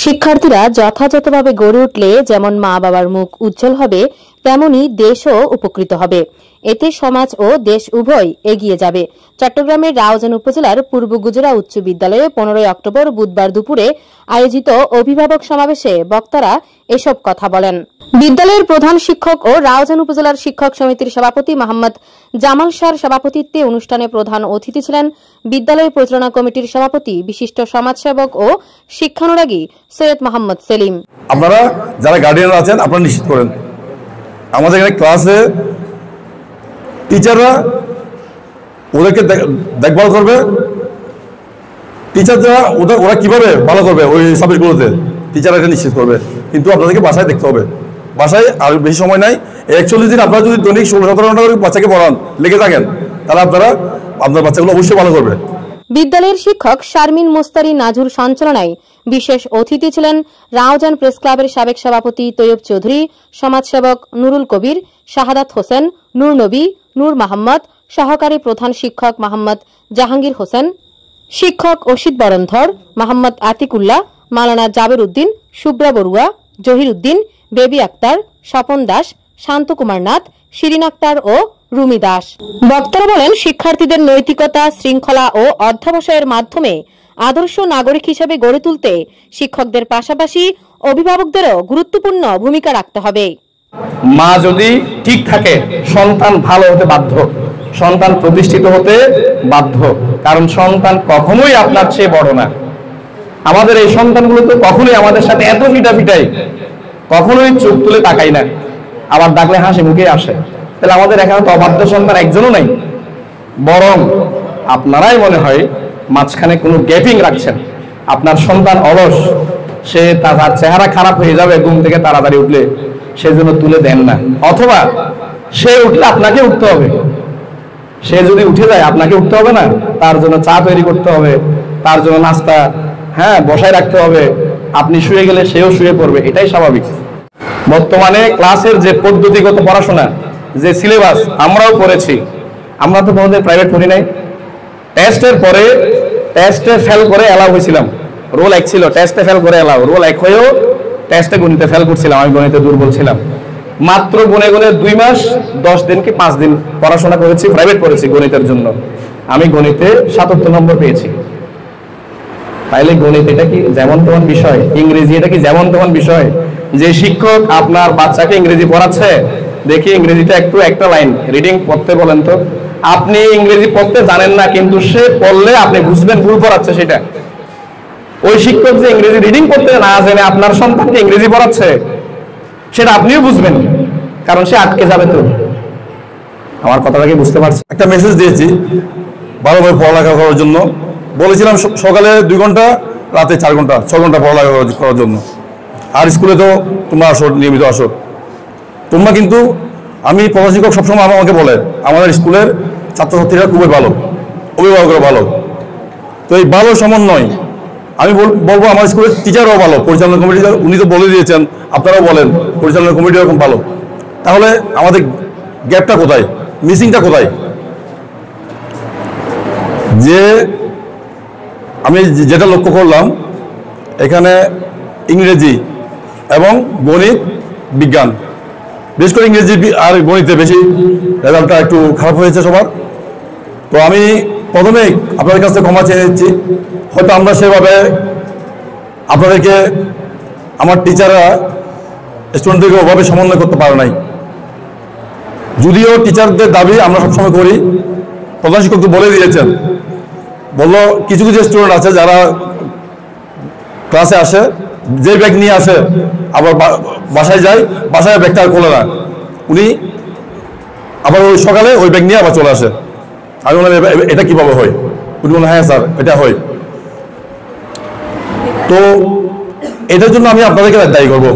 শিক্ষার্থীরা যথাযথভাবে গড়ে উঠলে যেমন মা বাবার মুখ উজ্জ্বল হবে, তেমনি দেশও উপকৃত হবে। এতে সমাজ ও দেশ উভয় এগিয়ে যাবে। চট্টগ্রামের রাউজান উপজেলার পূর্ব গুজরা উচ্চ বিদ্যালয়ে 15 অক্টোবর বুধবার দুপুরে আয়োজিত অভিভাবক সমাবেশে বক্তারা এসব কথা বলেন। বিদ্যালয়ের প্রধান শিক্ষক ও রাউজান উপজেলার শিক্ষক সমিতির সভাপতি মোহাম্মদ জামাল শাহর সভাপতিত্বে অনুষ্ঠানে প্রধান অতিথি ছিলেন বিদ্যালয় পরিচালনা কমিটির সভাপতি, বিশিষ্ট সমাজসেবক ও শিক্ষানুরাগী সৈয়দ মোহাম্মদ সেলিম। আপনারা যারা গার্ডিয়ানরা আছেন, আপনারা নিশ্চিত করেন আমাদের এখানে ক্লাসে টিচাররা ওদেরকে দেখভাল করবে। টিচাররা ওরা কিভাবে ভালো করবে ওই সাবজেক্টগুলোতে টিচাররা এটা নিশ্চিত করবে। কিন্তু আপনাদেরকে বাসায় দেখতে হবে। বাসায় আর বেশি সময় নাই, 41 দিন আপনারা যদি দৈনিক 16-17 ঘন্টা করে বাচ্চাকে পড়ান, লেগে থাকেন, তাহলে আপনার বাচ্চাগুলো অবশ্যই ভালো করবে। বিদ্যালয়ের শিক্ষক শারমিন মোস্তারি নাজুর সঞ্চালনায় বিশেষ অতিথি ছিলেন রাউজান প্রেস ক্লাবের সাবেক সভাপতি তৈয়ব চৌধুরী, সমাজসেবক নুরুল কবির, শাহাদাত হোসেন, নূর নবী, নূর মোহাম্মদ, সহকারী প্রধান শিক্ষক মোহাম্মদ জাহাঙ্গীর হোসেন, শিক্ষক অসিত বরণধর, মোহাম্মদ আতিকুল্লাহ, মাওলানা জাবের উদ্দিন, শুভ্রা বড়ুয়া, জহির উদ্দিন, বেবি আক্তার, স্বপন দাস, শান্ত কুমার নাথ, শিরিন আক্তার ও রুমি দাস। বক্তারা বলেন, শিক্ষার্থীদের নৈতিকতা, শৃঙ্খলা ও অধ্যবসায়ের মাধ্যমে আদর্শ নাগরিক হিসেবে গড়ে তুলতে শিক্ষকদের পাশাপাশি অভিভাবকদেরও গুরুত্বপূর্ণ ভূমিকা রাখতে হবে। মা যদি ঠিক থাকে, সন্তান ভালো হতে বাধ্য, সন্তান প্রতিষ্ঠিত হতে বাধ্য। কারণ সন্তান কখনোই আপনার চেয়ে বড় না। আমাদের এই সন্তানগুলো তো কখনোই আমাদের সাথে এত ফিটাফিটাই, কখনোই চোখ তুলে তাকাই না, আবার ডাকলে হাসি মুখে আসে। তাহলে আমাদের এখানে তো অবাধ্য সন্তান একজনও নাই। বরং আপনারাই মনে হয় মাঝখানে কোনো গ্যাপিং রাখছেন। আপনার সন্তান অলস, সে তার চেহারা খারাপ হয়ে যাবে ঘুম থেকে তাড়াতাড়ি উঠলে, সেজন্য তুলে দেন না। অথবা সে উঠলে আপনাকে উঠতে হবে, সে যদি উঠে যায় আপনাকে উঠতে হবে না, তার জন্য চা তৈরি করতে হবে, তার জন্য নাস্তা বসায় রাখতে হবে। আপনি শুয়ে গেলে সেও শুয়ে পড়বে, এটাই স্বাভাবিক। বর্তমানে ক্লাসের যে পদ্ধতিগত পড়াশোনা, যে সিলেবাস আমরাও পড়েছি, আমরা তো কোনোদিন প্রাইভেট পড়ি নাই। টেস্টের পরে টেস্টে ফেল করে এলাও হয়েছিলাম, রোল 1 ছিল, টেস্টে ফেল করে এলাও, রোল 1 হয়েও টেস্টে গণিতে ফেল করছিলাম। আমি গণিতে দুর্বল ছিলাম। মাত্র গুনে 2 মাস 10 দিন কি 5 দিন পড়াশোনা করেছি, প্রাইভেট পড়েছি গণিতের জন্য। আমি গণিতে 77 নম্বর পেয়েছি। তাইলে গণিত এটা কি যেমন তেমন বিষয়? ইংরেজি এটা কি যেমন তেমন বিষয়? যে শিক্ষক আপনার বাচ্চাকে ইংরেজি পড়াচ্ছে, দেখি ইংরেজিটা একটা লাইন রিডিং পড়তে বলেন তো। আপনি ইংরেজি পড়তে জানেন না, কিন্তু সে পড়লে আপনি বুঝবেন ভুল পড়াচ্ছে সেটা। ওই শিক্ষক যে ইংরেজি রিডিং পড়তে না জেনে আপনার সন্তানকে ইংরেজি পড়াচ্ছে, সেটা আপনিও বুঝবেন, কারণ সে আটকে যাবে। তো আমার কথাটা কি বুঝতে পারছি? একটা মেসেজ দিয়েছি ভালোভাবে পড়ালেখা করার জন্য। বলেছিলাম সকালে 2 ঘন্টা, রাতে 4 ঘন্টা, 6 ঘন্টা পড়ালেখা করার জন্য। আর স্কুলে তো তোমরা আসো, নিয়মিত আসো তোমরা। কিন্তু আমি প্রধান শিক্ষক সবসময় আমাকে বলে আমাদের স্কুলের ছাত্রছাত্রীরা খুবই ভালো, অভিভাবকরা ভালো। তো এই ভালো সমন্বয় আমি বলবো আমার স্কুলের টিচারও ভালো, পরিচালনা কমিটি উনি তো বলে দিয়েছেন, আপনারাও বলেন পরিচালনা কমিটি এরকম ভালো। তাহলে আমাদের গ্যাপটা কোথায়, মিসিংটা কোথায়? যে আমি যেটা লক্ষ্য করলাম, এখানে ইংরেজি এবং গণিত, বিজ্ঞান, বিশেষ করে ইংরেজি আর গণিতে বেশি রেজাল্টটা একটু খারাপ হয়েছে সবার। তো আমি প্রথমেই আপনাদের কাছ থেকে ক্ষমা চেয়ে নিচ্ছি। হয়তো আমরা সেভাবে আপনাদেরকে, আমার টিচাররা স্টুডেন্টদেরকে ওভাবে সমন্বয় করতে পারে নাই। যদিও টিচারদের দাবি আমরা সবসময় করি, প্রধান শিক্ষক তো বলে দিয়েছেন, বললো কিছু কিছু স্টুডেন্ট আছে যারা ক্লাসে আসে, যে ব্যাগ নিয়ে আসে আবার বাসায় যায়, বাসায় ব্যাগটা আর খোলে না, উনি আবার ওই সকালে ওই ব্যাগ নিয়ে আবার চলে আসে। আমি বললাম এটা কিভাবে হয়? উনি বললেন হ্যাঁ স্যার এটা হয়। তো এটার জন্য আমি আপনাদেরকে দায়ী করবো।